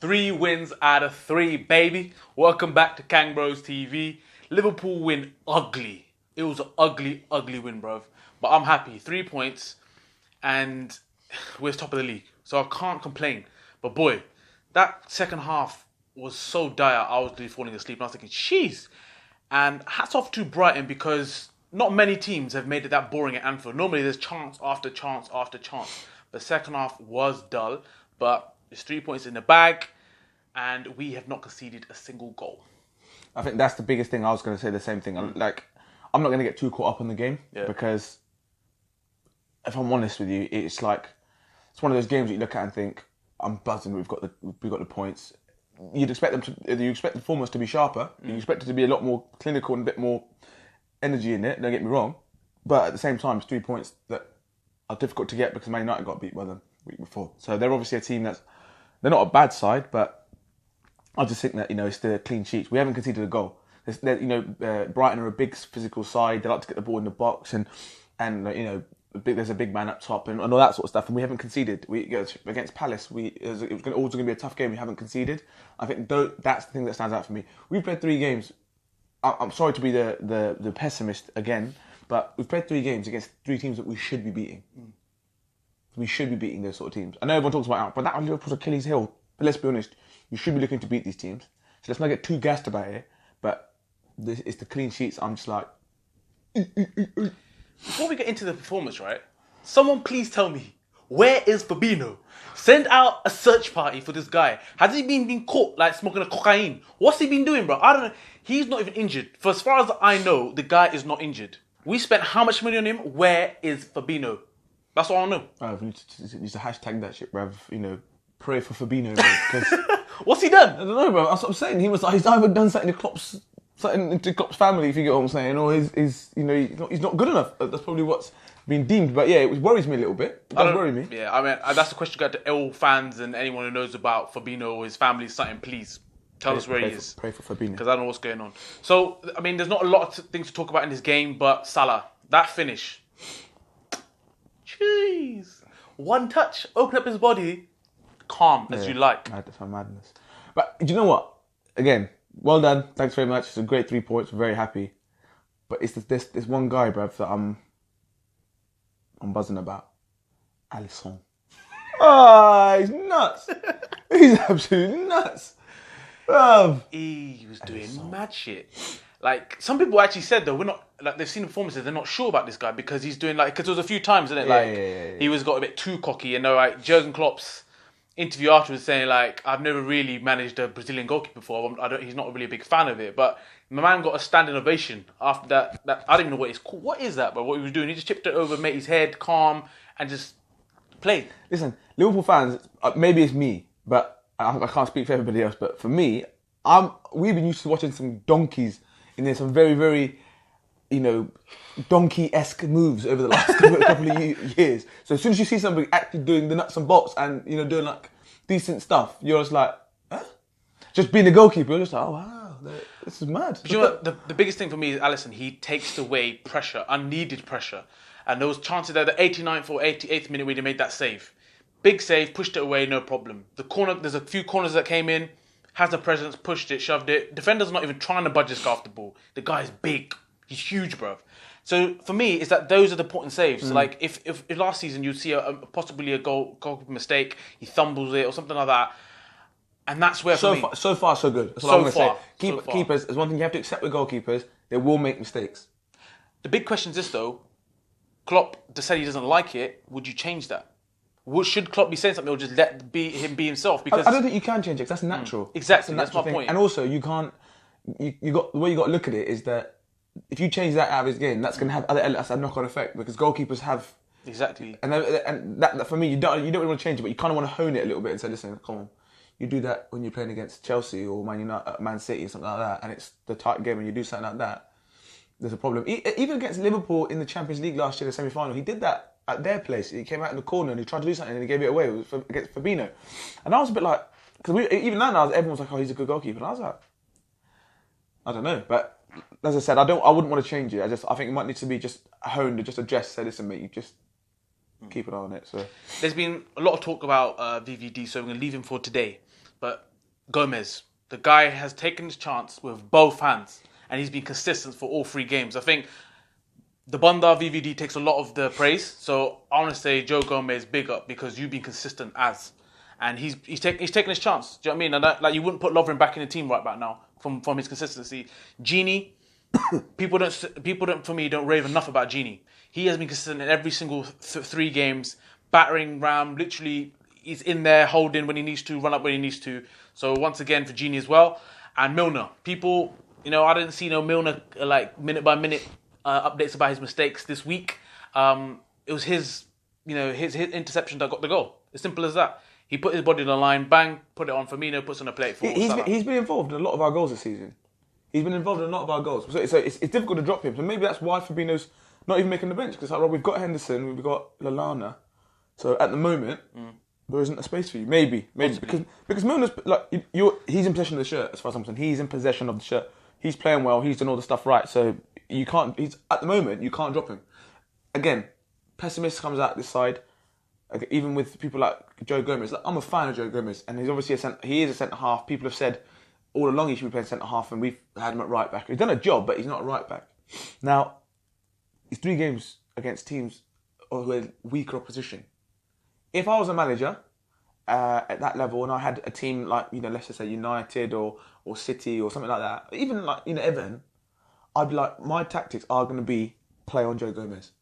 3 wins out of 3, baby. Welcome back to KangBros TV. Liverpool win ugly. It was an ugly, ugly win, bruv. But I'm happy. 3 points and we're top of the league. So I can't complain. But boy, that second half was so dire, I was really falling asleep. And I was thinking, jeez. And hats off to Brighton because not many teams have made it that boring at Anfield. Normally there's chance after chance after chance. The second half was dull, but there's 3 points in the bag, and we have not conceded a single goal. I think that's the biggest thing. I was going to say the same thing. I'm not going to get too caught up on the game because, if I'm honest with you, it's one of those games that you look at and think, I'm buzzing. We've got the points. You expect the performance to be sharper. You expect it to be a lot more clinical and a bit more energy in it. Don't get me wrong, but at the same time, it's 3 points that are difficult to get because Man United got beat by them the week before. So they're obviously a team they're not a bad side, but I just think that it's the clean sheets. We haven't conceded a goal. Brighton are a big physical side. They like to get the ball in the box and there's a big man up top and all that sort of stuff. And we haven't conceded. Against Palace, it was always going to be a tough game. We haven't conceded. I think that's the thing that stands out for me. We've played 3 games. I'm sorry to be the pessimist again, but we've played 3 games against 3 teams that we should be beating. We should be beating those sort of teams. I know everyone talks about it, but that Liverpool's Achilles heel. But let's be honest, you should be looking to beat these teams. So let's not get too gassed about it. But it's the clean sheets. I'm just like... Before we get into the performance, right? Someone please tell me, where is Fabinho? Send out a search party for this guy. Has he been caught smoking a cocaine? What's he been doing, bro? I don't know. He's not even injured. For as far as I know, the guy is not injured. We spent how much money on him? Where is Fabinho? That's all I know. We need to hashtag that shit, bruv. Pray for Fabinho, bruv. What's he done? I don't know, bruv. That's what I'm saying. He's either done something to Klopp's family, if you get what I'm saying, or he's not good enough. That's probably what's been deemed. But yeah, it worries me a little bit. It does worry me. Yeah, I mean, that's the question you got to all fans and anyone who knows about Fabinho or his family, something, please. Tell us where he is. Pray for Fabinho. Because I don't know what's going on. So, I mean, there's not a lot of things to talk about in this game, but Salah, that finish. Jeez. One touch, open up his body, calm as you like. That's madness. But do you know what? Again, well done. Thanks very much. It's a great 3 points. We're very happy. But it's this one guy, bruv, that I'm buzzing about. ALLISON. He's nuts. He's absolutely nuts. Bruv. He was doing mad shit. Some people actually said though, they've seen the performances, they're not sure about this guy because he's doing because there was a few times, isn't it? He got a bit too cocky, and Jurgen Klopp's interview afterwards saying I've never really managed a Brazilian goalkeeper before. He's not really a big fan of it, but my man got a standing ovation after that. I don't even know what it's called. What is that? But what he was doing, he just tipped it over, made his head calm, and just played. Listen, Liverpool fans, maybe it's me, but I can't speak for everybody else. But for me, we've been used to watching some donkeys. And there's some very, very, donkey-esque moves over the last couple of years. So as soon as you see somebody actually doing the nuts and bolts and, doing decent stuff, you're just like, huh? Just being a goalkeeper, you're just like, oh wow, this is mad. But you know what, the biggest thing for me is Allision. He takes away pressure, unneeded pressure. And there was chances there, the 89th or 88th minute where he made that save. Big save, pushed it away, no problem. There's a few corners that came in. Has the presence, pushed it, shoved it. Defender's not even trying to budge this guy off the ball. The guy's big. He's huge, bruv. So for me, it's that those are the important saves. So if last season you'd see possibly a goal mistake, he thumbles it or something like that, and that's where for me. So far, so good. That's what I'm going to say. Keepers, there's one thing you have to accept with goalkeepers: they will make mistakes. The big question is this though: Klopp said he doesn't like it. Would you change that? Should Klopp be saying something or just let him be himself? Because I don't think you can change it. That's natural. Exactly, that's my point. And also, you can't. The way you got to look at it is that if you change that out of his game, that's going to have a knock-on effect because goalkeepers have exactly. And that for me, you don't really want to change it, but you kind of want to hone it a little bit and say, listen, come on, you do that when you're playing against Chelsea or Man City or something like that, and it's the tight game, and you do something like that, there's a problem. Even against Liverpool in the Champions League last year, the semi-final, he did that. At their place, he came out in the corner and he tried to do something and he gave it away. It was against Fabinho, and I was a bit like, because even then everyone was like, "Oh, he's a good goalkeeper," and I was like, I don't know, but as I said, I wouldn't want to change it. I think it might need to be just honed, just addressed. Say, listen, mate, you just keep an eye on it. So there's been a lot of talk about VVD, so we're going to leave him for today. But Gomez. The guy has taken his chance with both hands, and he's been consistent for all 3 games. I think the Bunda VVD takes a lot of the praise, so I want to say Joe Gomez, big up, because you've been consistent and he's taking his chance. Do you know what I mean? And that, like, you wouldn't put Lovren back in the team right about now from his consistency. Genie, people don't for me don't rave enough about Genie. He has been consistent in every single 3 games, battering ram. Literally, he's in there holding when he needs to, run up when he needs to. So once again for Genie as well, and Milner. People, I didn't see no Milner like minute by minute updates about his mistakes this week. It was his interception that got the goal. As simple as that. He put his body on the line, bang, put it on. Firmino puts on a plate for Salah. He's been involved in a lot of our goals this season. He's been involved in a lot of our goals. So it's difficult to drop him. So maybe that's why Fabinho's not even making the bench. Because we've got Henderson, we've got Lallana. So at the moment, there isn't a space for you. Maybe. Because Milner's, like, he's in possession of the shirt, as far as I'm concerned. He's in possession of the shirt. He's playing well. He's done all the stuff right. So at the moment, you can't drop him. Again, pessimist comes out this side. Even with people like Joe Gomez, I'm a fan of Joe Gomez, and he's obviously he is a centre half. People have said all along he should be playing centre half, and we've had him at right back. He's done a job, but he's not a right back. Now, it's 3 games against teams who are weaker opposition. If I was a manager at that level, and I had a team like let's just say United or City or something like that, even like Everton, I'd be like, my tactics are going to be play on Joe Gomez.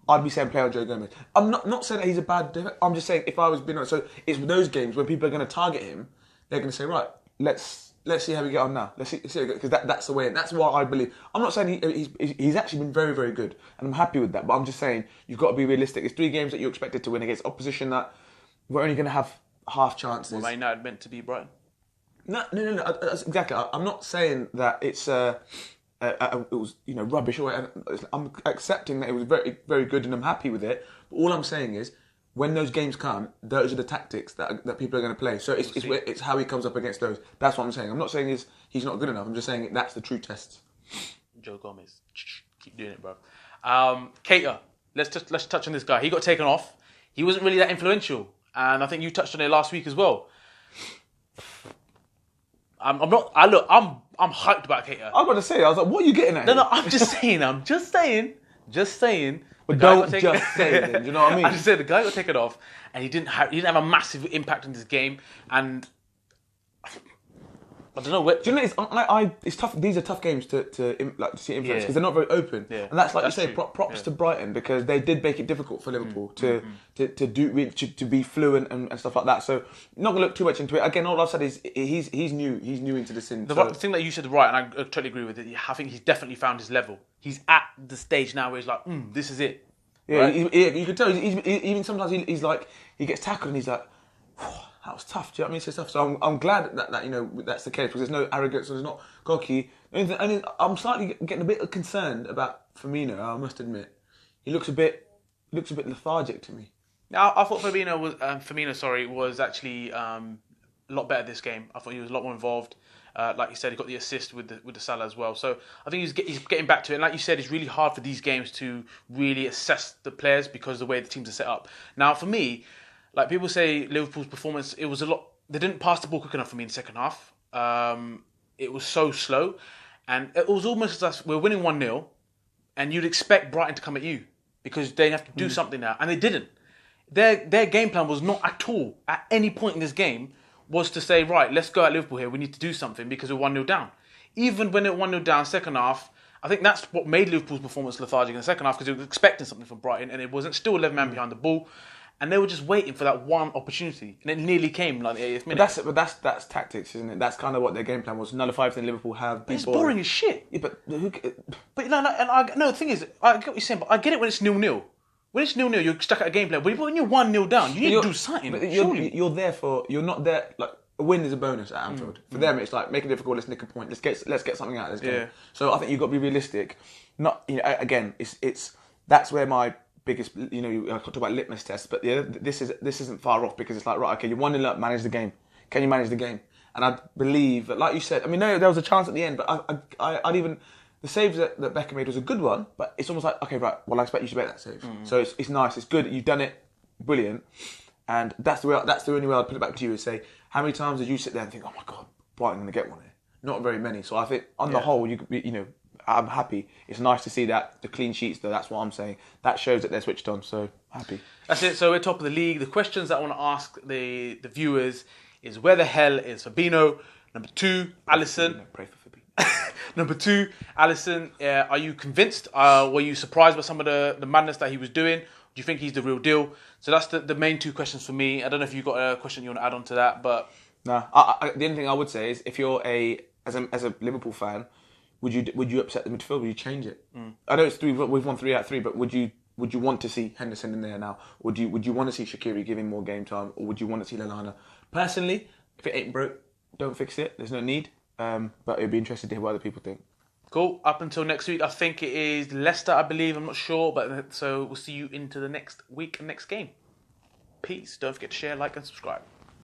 I'd be saying play on Joe Gomez. I'm not saying that he's a bad defender. I'm just saying if I was being honest. So it's those games when people are going to target him, they're going to say, right, let's see how we get on now. Let's see because that's the way. And that's what I believe. I'm not saying he's actually been very, very good, and I'm happy with that. But I'm just saying you've got to be realistic. It's 3 games that you're expected to win against opposition that we're only going to have half chances. Well, Man Utd meant to be Brighton. No. That's exactly. I'm not saying that it's. It was rubbish. I'm accepting that it was very, very good, and I'm happy with it. But all I'm saying is, when those games come, those are the tactics that people are going to play. So it's how he comes up against those. That's what I'm saying. I'm not saying he's not good enough. I'm just saying that's the true test. Joe Gomez, keep doing it, bro. Keita, let's touch on this guy. He got taken off. He wasn't really that influential, and I think you touched on it last week as well. I'm hyped about Keita. I was about to say, I was like, what are you getting at? No, I'm just saying. But don't just say it. Do you know what I mean? I just said the guy got taken off, and he didn't have a massive impact in this game, and I don't know. Do you know it's tough. These are tough games to see influence because they're not very open. Yeah. And that's like you say, props to Brighton because they did make it difficult for Liverpool to be fluent and stuff like that. So not gonna look too much into it. Again, all I've said is he's new into the scene. The thing that you said right, and I totally agree with it. I think he's definitely found his level. He's at the stage now where he's like, this is it. Yeah, right? You can tell. Even sometimes he's like he gets tackled and he's like. That was tough. Do you know what I mean? It's tough. So I'm glad that that's the case because there's no arrogance. There's not cocky. And I'm slightly getting a bit concerned about Firmino. I must admit, he looks a bit lethargic to me. Now I thought Firmino was actually a lot better this game. I thought he was a lot more involved. Like you said, he got the assist with the Salah as well. So I think he's getting back to it. And like you said, it's really hard for these games to really assess the players because of the way the teams are set up. Now for me. Like people say, Liverpool's performance, it was a lot. They didn't pass the ball quick enough for me in the second half. It was so slow. And it was almost as we're winning 1-0, and you'd expect Brighton to come at you because they have to do something now. And they didn't. Their game plan was not at all, at any point in this game, was to say, right, let's go at Liverpool here. We need to do something because we're 1-0 down. Even when it 1-0 down, second half, I think that's what made Liverpool's performance lethargic in the second half because they were expecting something from Brighton, and it wasn't still 11 men behind the ball. And they were just waiting for that one opportunity, and it nearly came like the 80th minute. But that's tactics, isn't it? That's kind of what their game plan was. Nullify everything Liverpool have. But it's boring as shit. Yeah, but the thing is, I get what you're saying, but I get it when it's 0-0. When it's 0-0, you're stuck at a game plan. But when you're 1-0 down, you need to do something. But you're not there. Like a win is a bonus at Anfield. For them, it's like make it difficult. Let's nick a point. Let's get something out of this game. Yeah. So I think you've got to be realistic. Not again, it's that's where my biggest, I talk about litmus tests, but this isn't far off because it's like, right, okay, you're 1-0 up, manage the game. Can you manage the game? And I believe that, like you said, I mean, there was a chance at the end, but I'd even, the save that Beckham made was a good one, but it's almost like, okay, right, well, I expect you to make that save. So it's nice, it's good, you've done it, brilliant. And that's the only way I'd put it back to you is say, How many times did you sit there and think, oh my God, Brighton going to get one here? Not very many. So I think on the whole, you could be, I'm happy. It's nice to see that the clean sheets, though. That's what I'm saying. That shows that they're switched on. So happy. That's it. So we're top of the league. The questions that I want to ask the viewers is: where the hell is Fabinho? Number 2, Allision. Pray for Fabinho. Number 2, Allision. Are you convinced? Were you surprised by some of the madness that he was doing? Do you think he's the real deal? So that's the main 2 questions for me. I don't know if you've got a question you want to add on to that, but no. The only thing I would say is, if you're as a Liverpool fan, would you upset the midfield? Would you change it? I know we've won 3 out of 3, but would you want to see Henderson in there now? Would you want to see Shaqiri giving more game time, or would you want to see Lallana? Personally, if it ain't broke, don't fix it. There's no need. But it'd be interesting to hear what other people think. Cool. Up until next week, I think it is Leicester, I believe. I'm not sure, but so we'll see you into the next week and next game. Peace. Don't forget to share, like, and subscribe.